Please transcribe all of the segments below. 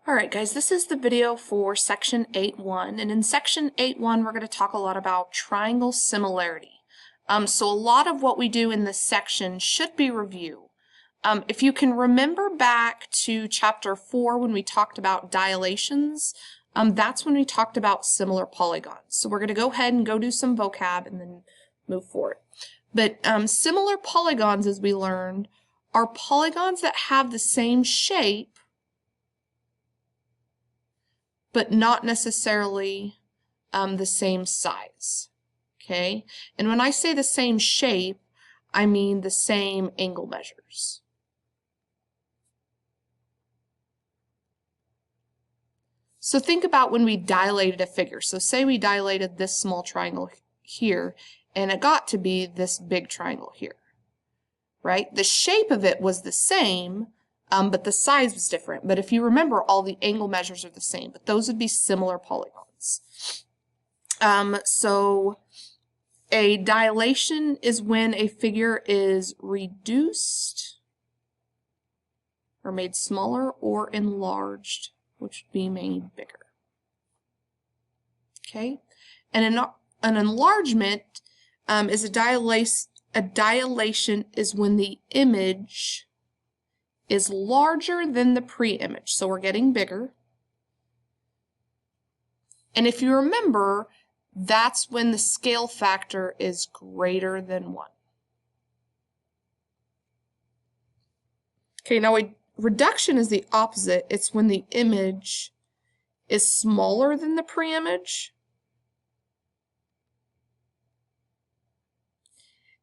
Alright guys, this is the video for section 8.1, and in section 8.1 we're going to talk a lot about triangle similarity. So a lot of what we do in this section should be review. If you can remember back to chapter 4 when we talked about dilations, that's when we talked about similar polygons. So we're going to go ahead and go do some vocab and then move forward. But similar polygons, as we learned, are polygons that have the same shape but not necessarily the same size, okay? And when I say the same shape, I mean the same angle measures. So think about when we dilated a figure. So say we dilated this small triangle here, and it got to be this big triangle here, right? The shape of it was the same, but the size was different. But if you remember, all the angle measures are the same, but those would be similar polygons. So a dilation is when a figure is reduced or made smaller or enlarged, which would be made bigger. Okay? And an enlargement is a dilation is when the image is larger than the pre-image. So we're getting bigger. And if you remember, that's when the scale factor is greater than 1. Okay, now a reduction is the opposite. It's when the image is smaller than the pre-image.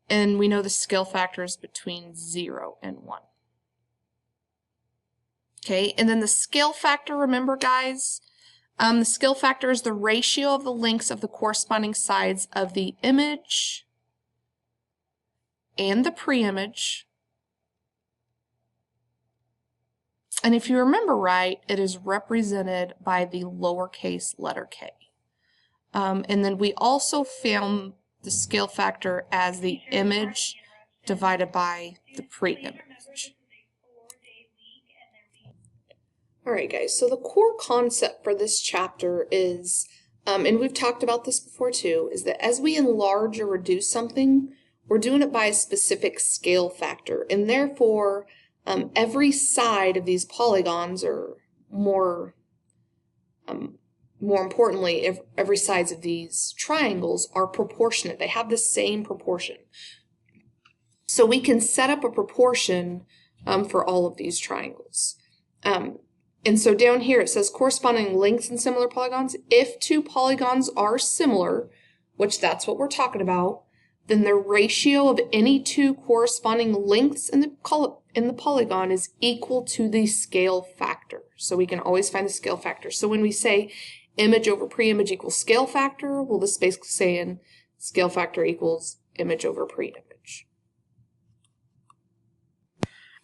And we know the scale factor is between 0 and 1. Okay, and then the scale factor, remember guys, the scale factor is the ratio of the lengths of the corresponding sides of the image and the pre-image. And if you remember right, it is represented by the lowercase letter k. And then we also found the scale factor as the image divided by the pre-image. Alright guys, so the core concept for this chapter is, and we've talked about this before too, is that as we enlarge or reduce something, we're doing it by a specific scale factor, and therefore every side of these polygons, or more importantly, every sides of these triangles are proportionate. They have the same proportion. So we can set up a proportion for all of these triangles. And so down here it says corresponding lengths in similar polygons. If two polygons are similar, which that's what we're talking about, then the ratio of any two corresponding lengths in the polygon is equal to the scale factor. So we can always find the scale factor. So when we say image over pre-image equals scale factor, well, this is basically saying scale factor equals image over pre-image.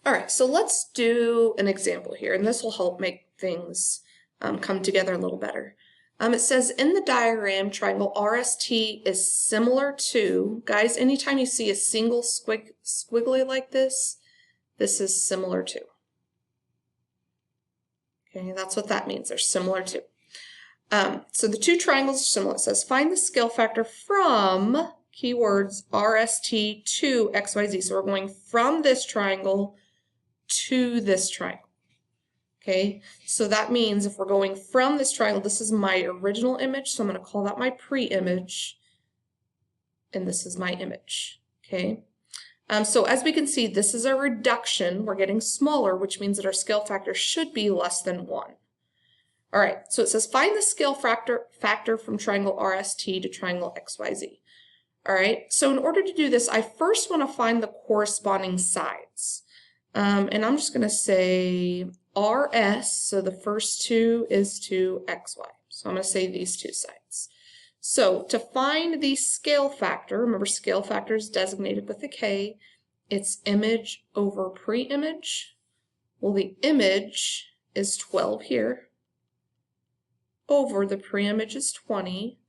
All right, so let's do an example here, and this will help make things come together a little better. It says in the diagram, triangle RST is similar to, guys, anytime you see a single squiggly like this, this is similar to. Okay, that's what that means, they're similar to. So the two triangles are similar. It says find the scale factor from, keywords, RST to XYZ. So we're going from this triangle to this triangle. Okay, so that means if we're going from this triangle, this is my original image, so I'm going to call that my pre-image, and this is my image. Okay, so as we can see, this is a reduction. We're getting smaller, which means that our scale factor should be less than 1. All right, so it says find the scale factor from triangle RST to triangle XYZ. All right, so in order to do this, I first want to find the corresponding sides. And I'm just going to say RS, so the first two is to XY. So I'm going to say these two sides. So to find the scale factor, remember scale factor is designated with a K, it's image over pre-image. Well, the image is 12 here, over the pre-image is 20,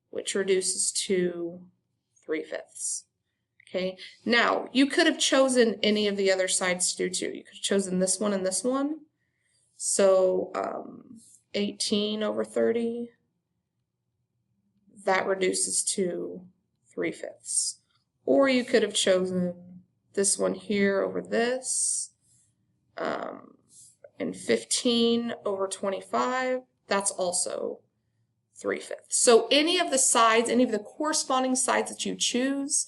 which reduces to 3/5. Okay, now you could have chosen any of the other sides to do too. You could have chosen this one and this one. So 18 over 30, that reduces to 3/5. Or you could have chosen this one here over this, and 15 over 25, that's also 3/5. So any of the sides, any of the corresponding sides that you choose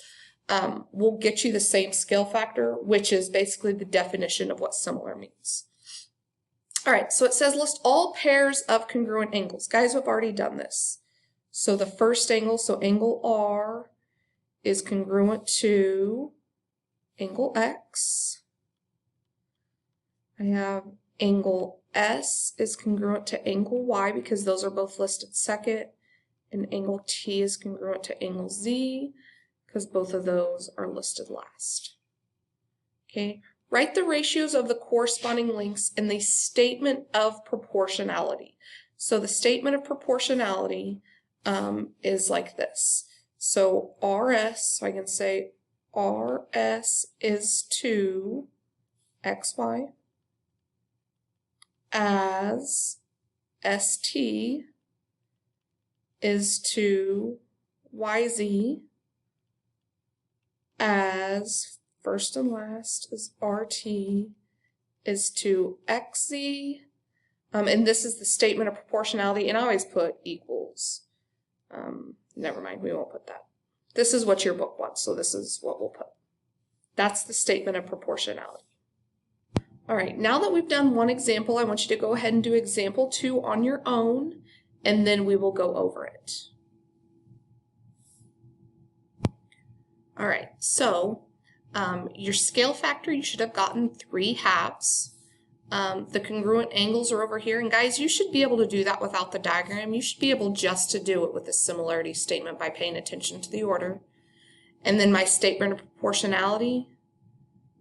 will get you the same scale factor, which is basically the definition of what similar means. All right, so it says list all pairs of congruent angles. Guys, we've already done this. So the first angle, so angle R, is congruent to angle X. I have angle S is congruent to angle Y because those are both listed second, and angle T is congruent to angle Z because both of those are listed last. Okay, write the ratios of the corresponding lengths in the statement of proportionality. So the statement of proportionality is like this. So RS, so I can say RS is to XY as ST is to YZ as first and last is RT is to XZ, and this is the statement of proportionality, and I always put equals. Never mind, we won't put that. This is what your book wants, so this is what we'll put. That's the statement of proportionality. All right, now that we've done one example, I want you to go ahead and do example 2 on your own, and then we will go over it. All right, so your scale factor, you should have gotten 3/2. The congruent angles are over here, and guys, you should be able to do that without the diagram. You should be able just to do it with a similarity statement by paying attention to the order. And then my statement of proportionality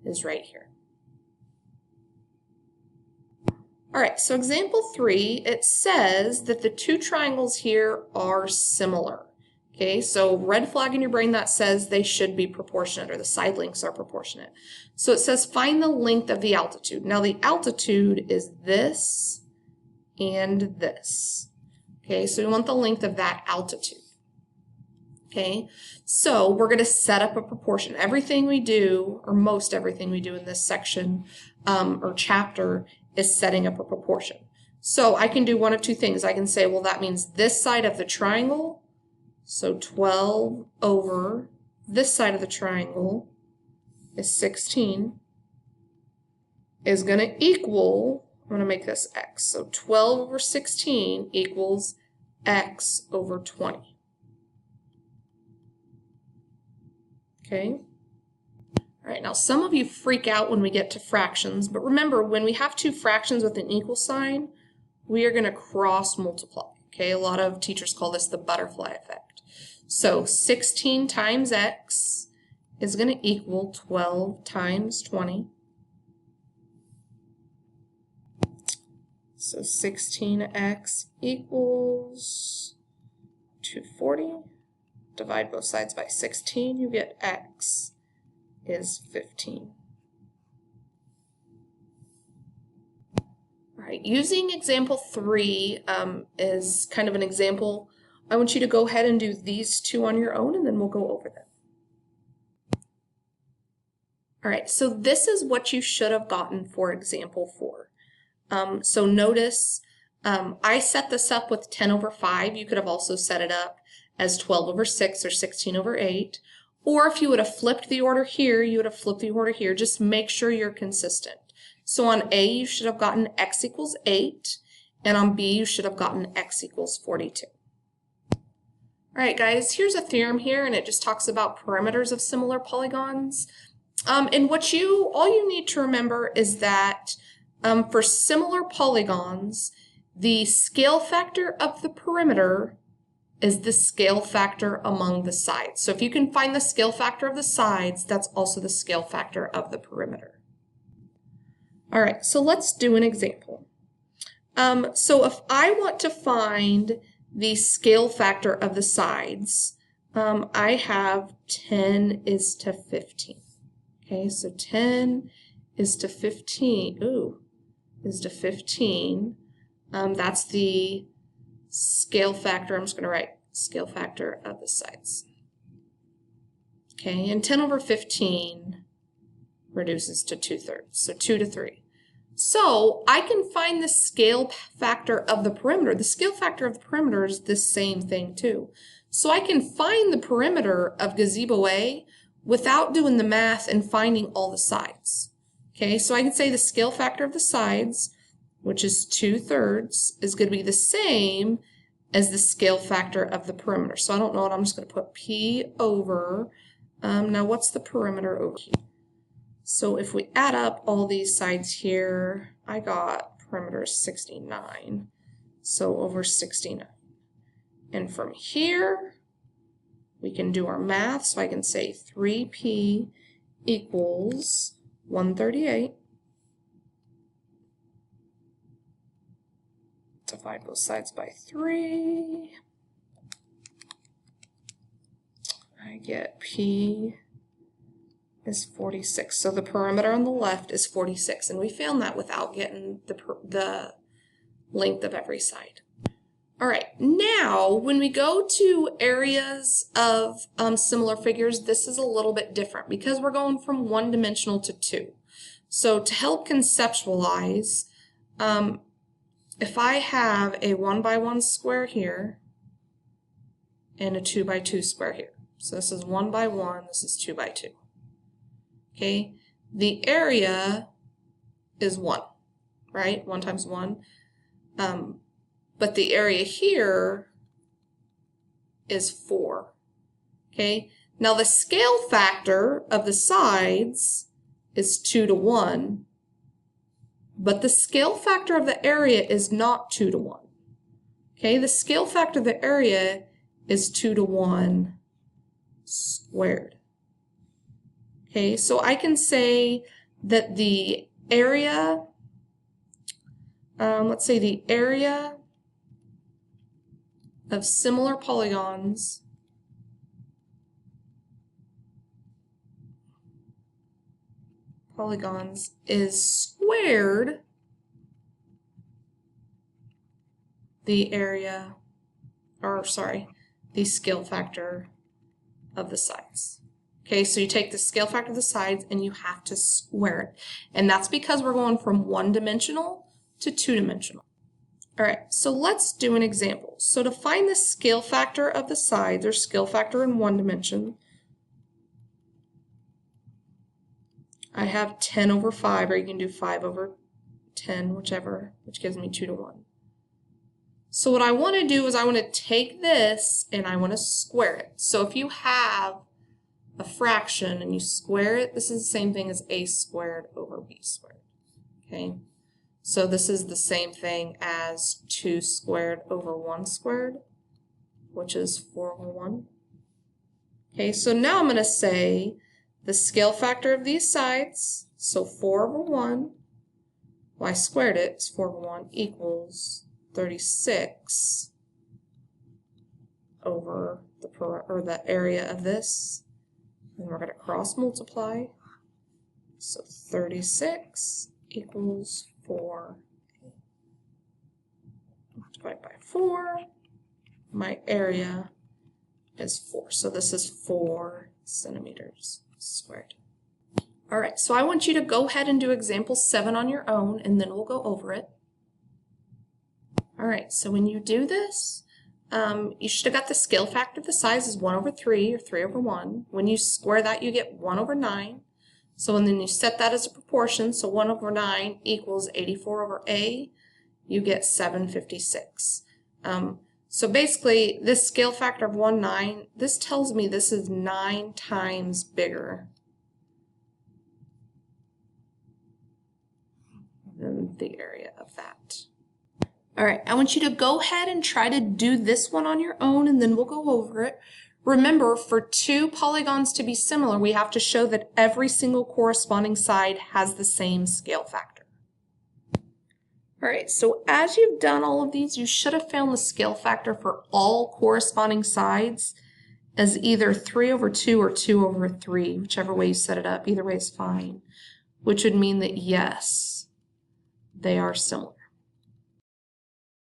is right here. All right, so example 3, it says that the two triangles here are similar. Okay, so red flag in your brain that says they should be proportionate, or the side lengths are proportionate. So it says find the length of the altitude. Now the altitude is this and this. Okay, so we want the length of that altitude. Okay, so we're going to set up a proportion. Everything we do, or most everything we do in this section or chapter, is setting up a proportion. So I can do one of two things. I can say, well, that means this side of the triangle, so 12 over this side of the triangle is 16, is going to equal, I'm going to make this x. So 12 over 16 equals x over 20. Okay? All right, now some of you freak out when we get to fractions, but remember, when we have two fractions with an equal sign, we are going to cross multiply. Okay, a lot of teachers call this the butterfly effect. So 16 times x is going to equal 12 times 20. So 16x equals 240. Divide both sides by 16, you get x is 15. All right, using example 3 is kind of an example. I want you to go ahead and do these two on your own, and then we'll go over them. All right, so this is what you should have gotten for example 4. So notice I set this up with 10 over 5. You could have also set it up as 12 over 6 or 16 over 8. Or if you would have flipped the order here, you would have flipped the order here. Just make sure you're consistent. So on A, you should have gotten x equals 8. And on B, you should have gotten x equals 42. All right, guys, here's a theorem here, and it just talks about perimeters of similar polygons. And all you need to remember is that for similar polygons, the scale factor of the perimeter is the scale factor among the sides. So if you can find the scale factor of the sides, that's also the scale factor of the perimeter. All right, so let's do an example. So if I want to find the scale factor of the sides, I have 10 is to 15. Okay, so 10 is to 15. Ooh, is to 15. That's the scale factor. I'm just going to write scale factor of the sides. Okay, and 10 over 15 reduces to 2/3, so 2 to 3. So I can find the scale factor of the perimeter. The scale factor of the perimeter is the same thing too. So I can find the perimeter of gazebo A without doing the math and finding all the sides. Okay, so I can say the scale factor of the sides, which is 2/3, is going to be the same as the scale factor of the perimeter. So I don't know what, I'm just going to put P over, now what's the perimeter over here? So if we add up all these sides here, I got perimeter 69, so over 69. And from here, we can do our math, so I can say 3P equals 138. Divide both sides by 3. I get P is 46. So the perimeter on the left is 46. And we found that without getting the length of every side. All right, now when we go to areas of similar figures, this is a little bit different because we're going from one-dimensional to two. So to help conceptualize, if I have a 1x1 square here and a 2x2 square here, so this is 1x1, this is 2x2. Okay, the area is 1, right? 1 times 1. But the area here is 4. Okay, now the scale factor of the sides is 2 to 1. But the scale factor of the area is not 2 to 1. Okay, the scale factor of the area is 2 to 1 squared. Okay, so I can say that the area, let's say the area of similar polygons is squared the area, or sorry, the scale factor of the sides. Okay, so you take the scale factor of the sides and you have to square it. And that's because we're going from one-dimensional to two-dimensional. All right, so let's do an example. So to find the scale factor of the sides, or scale factor in one dimension, I have 10 over 5, or you can do 5 over 10, whichever, which gives me 2 to 1. So what I want to do is I want to take this and I want to square it. So if you have a fraction and you square it, this is the same thing as a squared over b squared. Okay, so this is the same thing as 2 squared over 1 squared, which is 4 over 1. Okay, so now I'm going to say the scale factor of these sides, so 4 over 1, well I squared it, is 4 over 1, equals 36 over the area of this. And we're going to cross multiply. So 36 equals 4. Multiplied by 4. My area is 4. So this is 4 centimeters squared. All right, so I want you to go ahead and do example 7 on your own, and then we'll go over it. All right, so when you do this, you should have got the scale factor of the size is 1 over 3 or 3 over 1. When you square that, you get 1 over 9. So and then you set that as a proportion, so 1 over 9 equals 84 over A, you get 756. So basically, this scale factor of 1, 9, this tells me this is 9 times bigger than the area of that. All right, I want you to go ahead and try to do this one on your own, and then we'll go over it. Remember, for two polygons to be similar, we have to show that every single corresponding side has the same scale factor. All right, so as you've done all of these, you should have found the scale factor for all corresponding sides as either 3 over 2 or 2 over 3, whichever way you set it up. Either way is fine, which would mean that yes, they are similar.